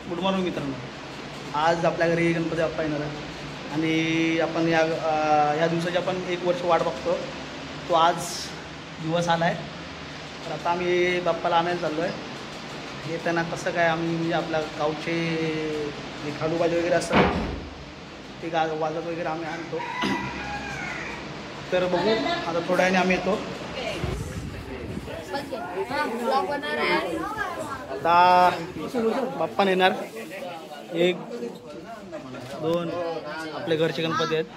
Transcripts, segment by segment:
Good morning मित्रांनो. आज आपल्या घरी गणपती बाप्पा येणार आहे आणि आपण ह्या दिवसाची आपण 1 वर्ष वाट बघतो. तो आज दिवस आला आहे. तर आता आम्ही बाप्पाला आणायला चाललो आहे. येताना कसं काय आम्ही म्हणजे आपल्या गावचे जे खालूबाजी वगैरे असतात ते वाजत वगैरे आम्ही आणतो. तर बघू आता थोड्या वेळाने आम्ही येतो. आता बाप्पा येणार. 1 2 आपले घरचे गणपती आहेत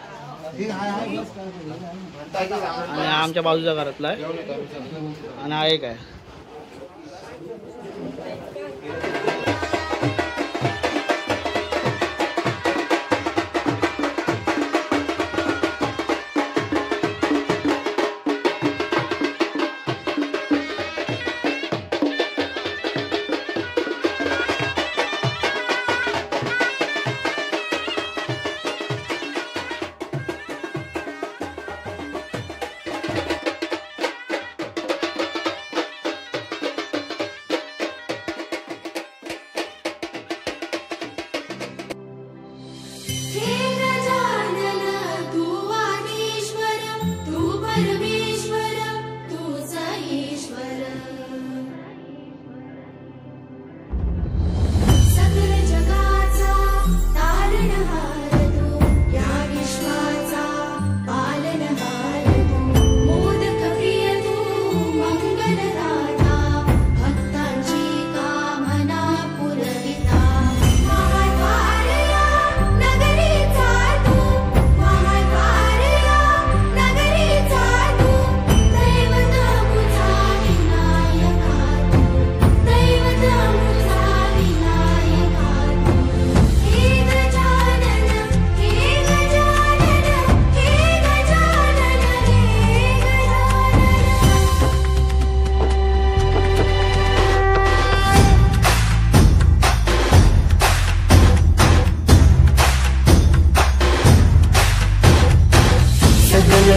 आणि आमच्या बाजूच्या घरातला आहे आणि हा एक आहे.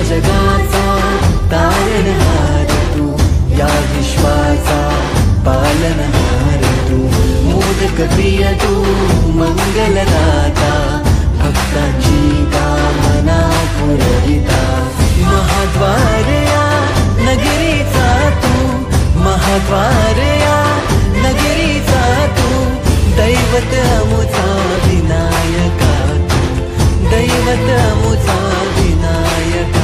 जगाचा तारणहार तू, या विश्वाचा पालनहार तू, मोदक प्रिय तू, मंगलदाता, भक्तांची कामना पुरविता. महाद्वार या नगरीचा तू, महाद्वार या नगरीचा तू, दैवत अमुचा विनायका तू, दैवत अमुचा विनायका.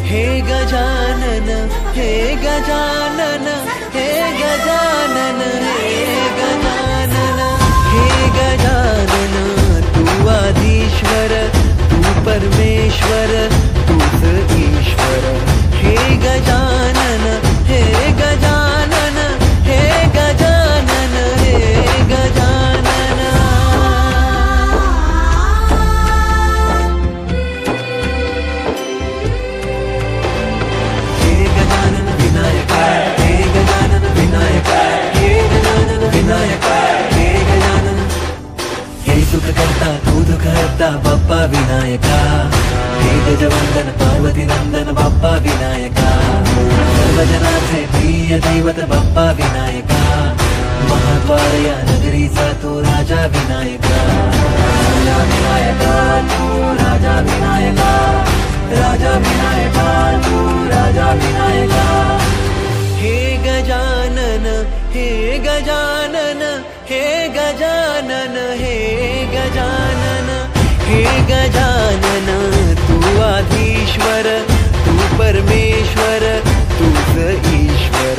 हे गजानन, हे गजानन, हे गजानन, हे गजानन, हे गजानन. तू आदिश्वर, तू परमेश्वर, तूच ईश्वर. हे गजानन, हे गजानन, हे गजानन, हे गजानन. करता तू दुख हरता बाप्पा विनायका. हे गजवंदन पार्वती नंदन बाप्पा विनायका. सर्वजनाचे प्रिय दैवत बाप्पा विनायका. महाद्वार या नगरीचा तू राजा विनायका. राजा विनायका तू राजा विनायका. राजा विनायका तू राजा विनायका. हे गजानन, हे गजानन, हे गजानन, हे गजानन, हे गजानन. तू आदिश्वर, तू परमेश्वर, तूच ईश्वर.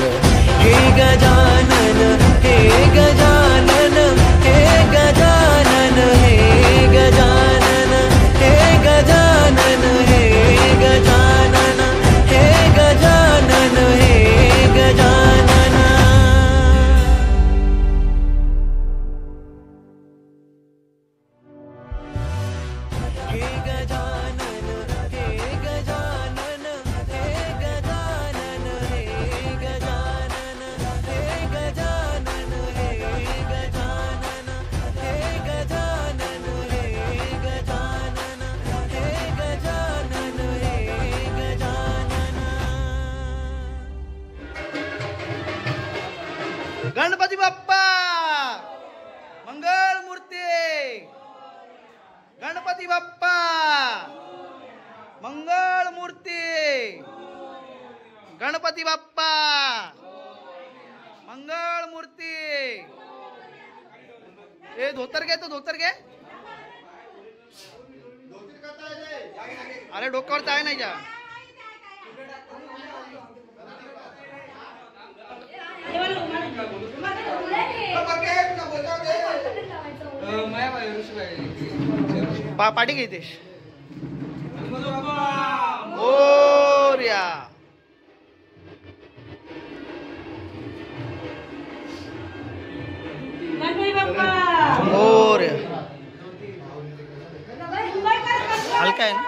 हे गजानन, हे गजानन, हे गजानन, हे गजानन, हे गजानन, हे गजानन, हे गजानन, हे गजानन. गणपती बाप्पा मंगल मूर्ती गणपती बाप्पा मंगल मूर्ती गणपती बाप्पा मंगल मूर्ती ए धोतर घे तो धोतर घे अरे डोक्यावर आहे नाही जा पाठी घेतेस मोरया मोरया हलका आहे ना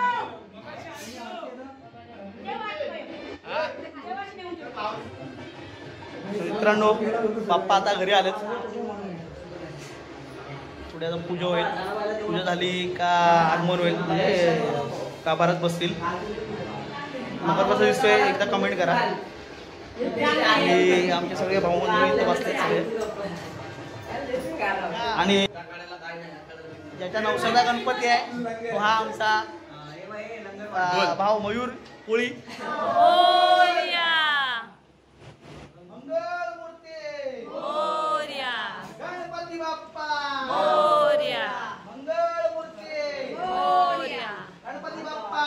मित्रांनो बाप्पा आता घरी आलेत थोडी आता पूजा होईल पूजा झाली का आगमन होईल म्हणजे गाभारात बसतील नंबर कसं दिसतोय एकदा कमेंट करा आणि आमचे सगळे भाऊ बंधू बसले सगळे आणि ज्याच्या नवसाचा गणपती आहे तो हा आमचा भाऊ मयूर कोळी मंगल मूर्ती गणपती बाप्पा मंगल मूर्ती गणपती बाप्पा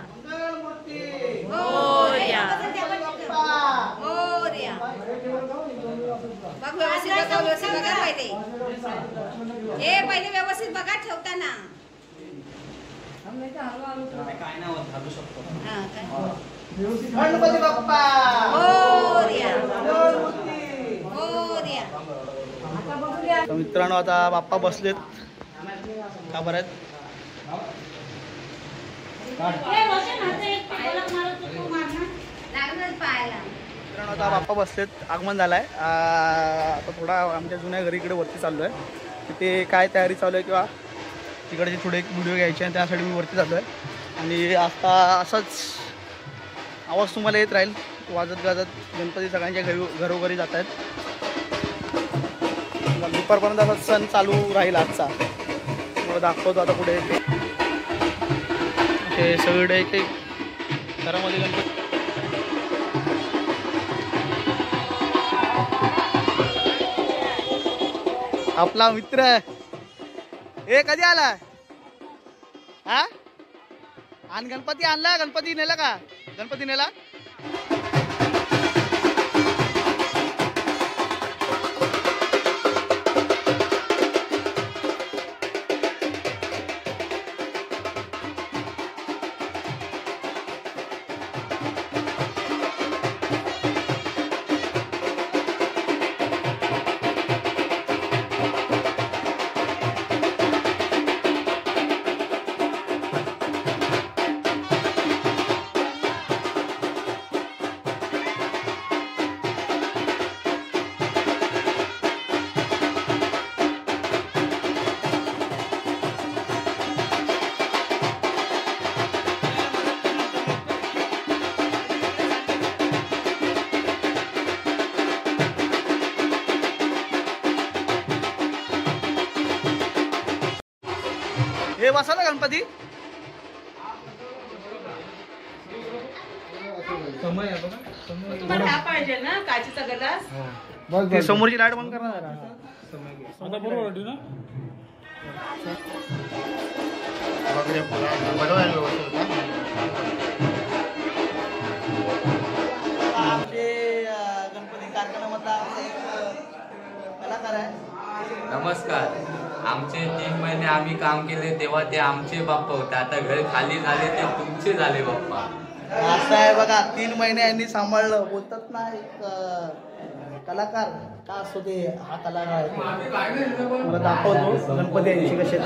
मंगल मूर्ती व्यवस्थित बघा हे पहिले व्यवस्थित बघा ठेवताना गणपती बाप्पा मित्रांनो आता बाप्पा बसलेत का बरं मित्रांनो आता बाप्पा बसलेत आगमन झालाय आता थोडा आमच्या जुन्या घरी इकडे वरती चाललोय तिथे काय तयारी चालू आहे किंवा तिकडचे थोडे एक व्हिडिओ घ्यायचे आणि त्यासाठी मी वरती जातो आहे आणि आता असाच आवाज तुम्हाला येत राहील वाजत गाजत गणपती सगळ्यांच्या घरोघरी जात आहेत दुपारपर्यंत असा सण चालू राहील आजचा मला दाखवतो आता पुढे ते सगळे एक एक घरामध्ये गणपती आपला मित्र हे कधी आला हा आणि गणपती आणला गणपती नेला का गणपती नेला हे बसवला गणपती तुम्हाला पाहिजे ना काचेचा गलास ते समोरची लाईट बंद करा जरा आता बरोबर वाटली ना आमचे गणपती कारखान्यामधला कलाकार आहे नमस्कार. आमचे 3 महिने आम्ही काम केले तेव्हा ते आमचे बाप्पा होते, आता घर खाली झाले ते तुमचे झाले बाप्पा. असं आहे बघा, 3 महिने यांनी सांभाळलं. बोलतात ना एक कलाकार का असतो ते, हा कलाकार आहे. मला दाखवतो गणपती यांची कसे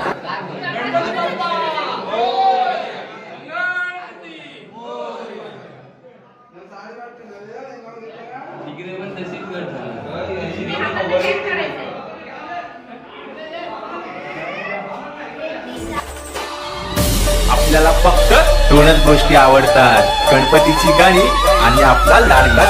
आपल्याला फक्त 2च गोष्टी आवडतात, गणपतीची गाणी आणि आपला लाडका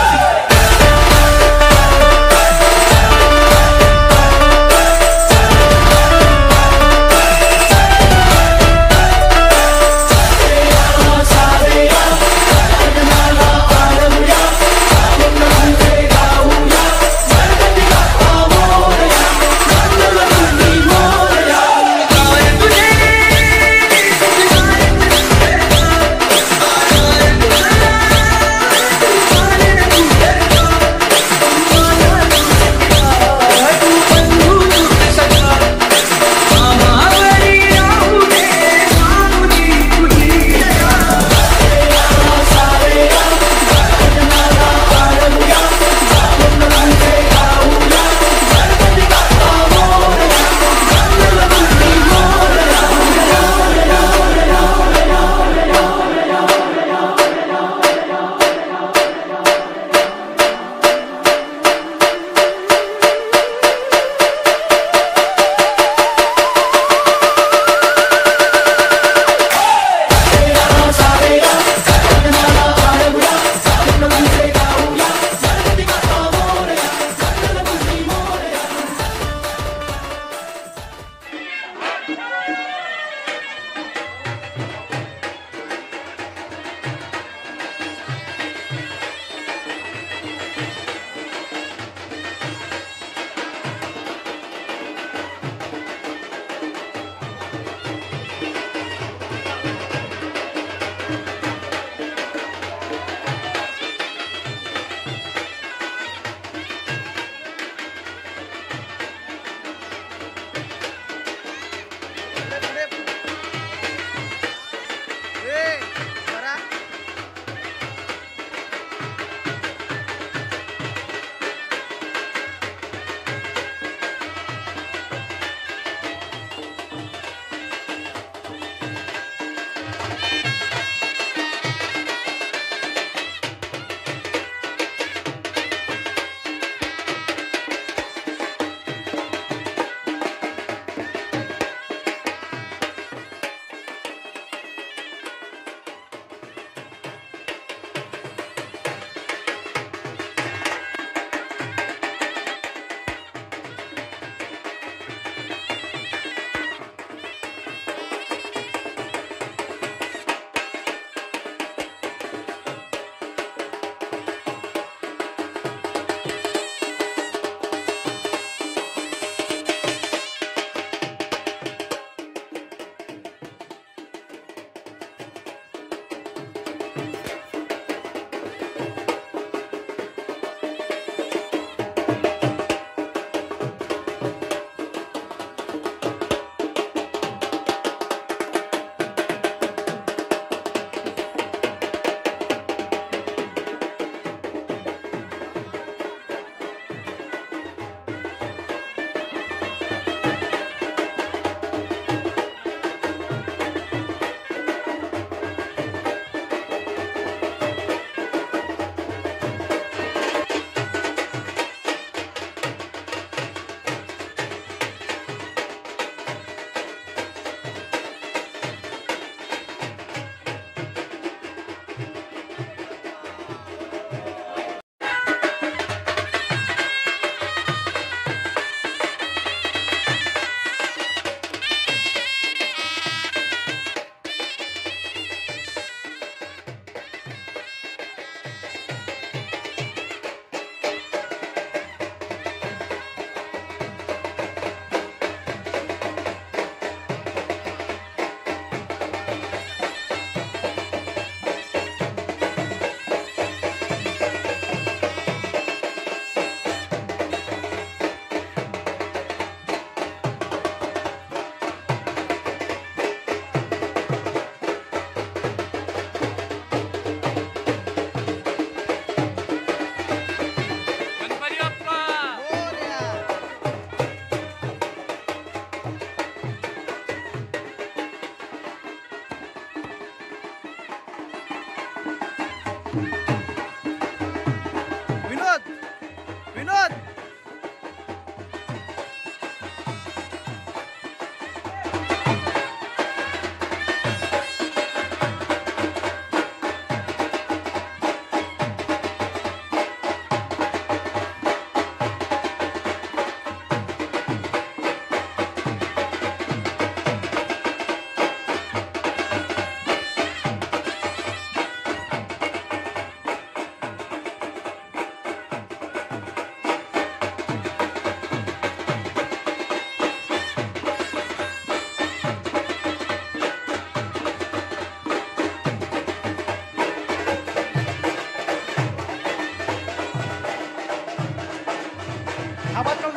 आवाज कम.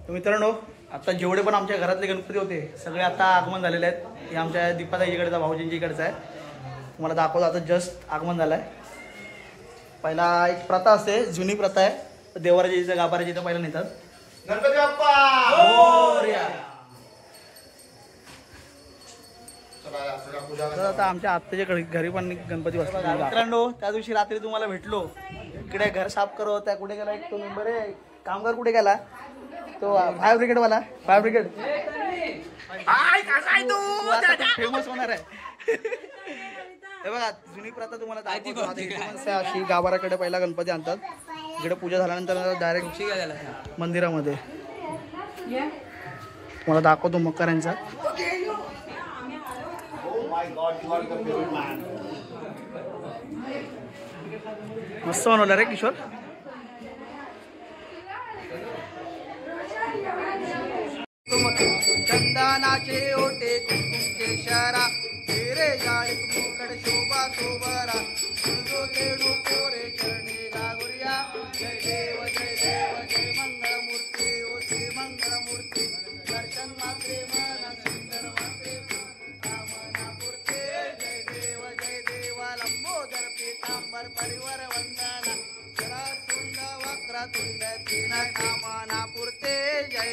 तर मित्रांनो, आता जेवढे पण आमच्या घरातले गणपती होते सगळे आता आगमन झालेले आहेत. हे आमच्या दीपाताई इकडचा, भाऊजींच्या इकडचा आहे. तुम्हाला दाखवतो, आता जस्ट आगमन झालं आहे. पहिला एक प्रथा असते, जुनी प्रथा आहे. देवाराच्या इथं, गाभाराच्या इथं पहिला नेतात. गणपती बाप्पा मोरया. तर आता आमच्या आत्याच्या घरी पण गणपती बसतात. मित्रांनो, त्या दिवशी रात्री तुम्हाला भेटलो, इकडे घर साफ करत त्या कुठे गेला एक तो मेंबर आहे, कामगार कुठे गेला तो, फायर ब्रिगेड वाला. फायर ब्रिगेड फेमस होणार आहे. हे बघा, जुनी प्रथा तुम्हाला दाखवतो. अशी गाभाराकडे पहिला गणपती आणतात, इकडे पूजा झाल्यानंतर डायरेक्ट मंदिरामध्ये. तुम्हाला दाखवतो मकरांचा. मस्त बनवला रे किशोर. चंदनाचे ओटे कुंकुम केशरा, तेरे जाळे मुकड शोभा सोबरा, तुझो तेडू पोरे चरणी लागुरिया. जय देव जय देव जय मंगळ मूर्ती, ओ श्री मंगळ मूर्ती. दर्शन मात्रे मन सुंदर मात्रे कामना पुरते. जय देवा लंबोदर पीतांबर परिवार वंदना, शरातुंड वक्रतुंड तीन कामना पुरते. जय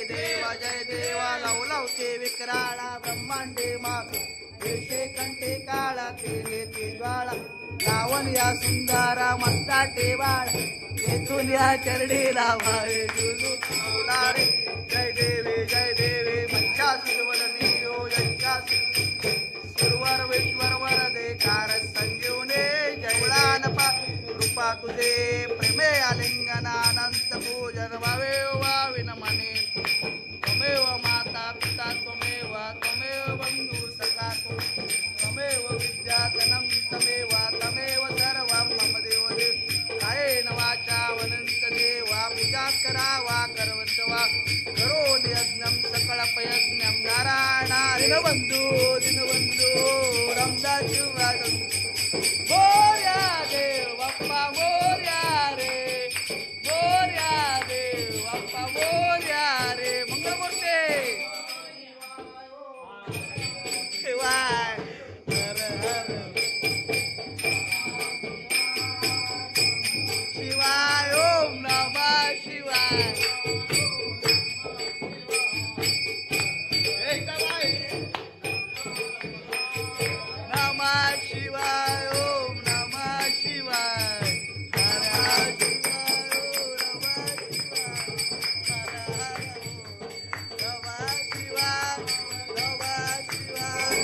देवा लवलवते विक्राळा ब्रह्मांडे माग, देशे कंठे काळा तेने ती ज्वाळा. लावण या सुंदरा मस्ताटे बाळ, येथून या चरणी लावावे जुजू फुलारे. जय देवे मच्छासुर वदनी ओ यशासुर, सुरवर विश्वर वरदे कार संजीवने. जवळानपा कृपा तुझे प्रेमे आलिंगनानंत पूजन भावे वाविन मने. त्वमेव माता पिता त्वमेव बंधू सखा त्वमेव विद्याधनं तमेव सर्वं मम देवदेव. कायेन वाचा वदन्त देवा पूजा करावा करवंतवा, करोमि यज्ञं सकलपयज्ञं नारायणा दिनबंधू रामदास वादं. मोरया देव बाप्पा मोरया रे, मोरया देव बाप्पा मोरया रे. मंगळमूर्ती शिवाय हर हर शिवाय, ओम नमः शिवाय. नमः शिवाय, ओम नमः शिवाय. हर हर शिवाय, ओम नमः शिवाय. नमः शिवाय.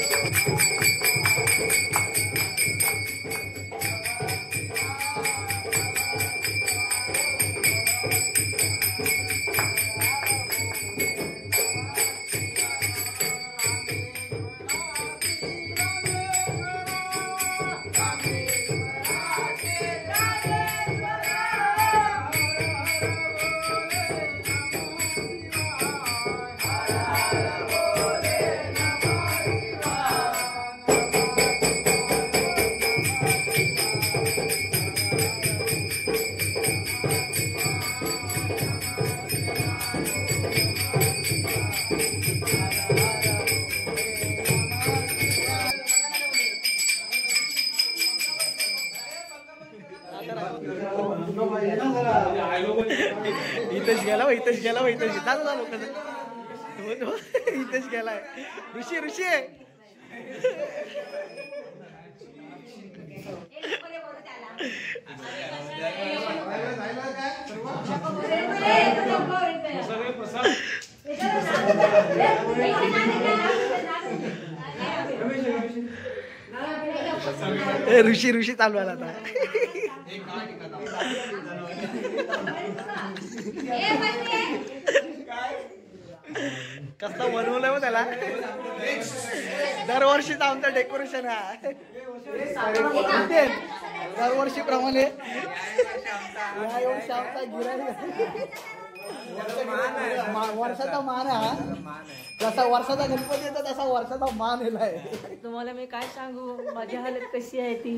इथेच गेला झालं इथेच गेलाय. ऋषी ऋषी चालू आला आता. कसं बनवलंय मग त्याला. दरवर्षीच आमचं डेकोरेशन आहे. दरवर्षीप्रमाणे या वर्षी आमचा गिऱ्हाईक वर्षाचा मान आहे हा. जसा वर्षाचा गणपती येतो तसा वर्षाचा मान येलाय. तुम्हाला मी काय सांगू, माझी हालत कशी आहे ती.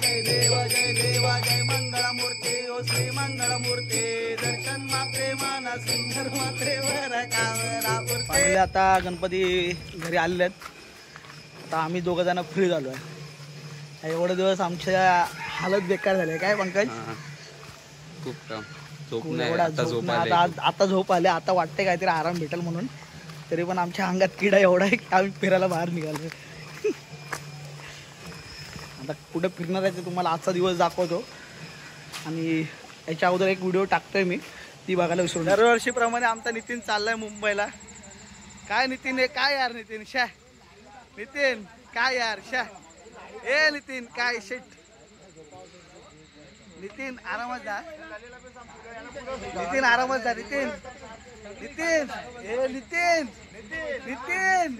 जय देव जय देवा जय मंगळमूर्ती ओ श्री मंगळमूर्ती दर्शन मात्रे माना सुंदर मात्रे वर कावरा. आता गणपती घरी आलेले आहेत. आता आम्ही दोघं जण फ्री झालो आहे. एवढे दिवस आमच्या हालत बेकार झाले काय पंकज. खूप काम आता झोप आले. आता वाटते काहीतरी आराम भेटेल म्हणून. तरी पण आमच्या अंगात किडा एवढा आहे की आम्ही फिरायला बाहेर निघालो. आता कुठे फिरणार आहे ते तुम्हाला आजचा दिवस दाखवतो. आणि याच्या अगोदर एक व्हिडिओ टाकतोय मी, ती बघायला विसरू. दरवर्षीप्रमाणे आमचा नितीन चाललाय मुंबईला. काय नितीन काय यार नितीन शा नितीन काय यार शा ए नितीन काय शिट. नितीन आरामात जा. नितीन आरामात जा. नितीन नितीन ए नितीन नितीन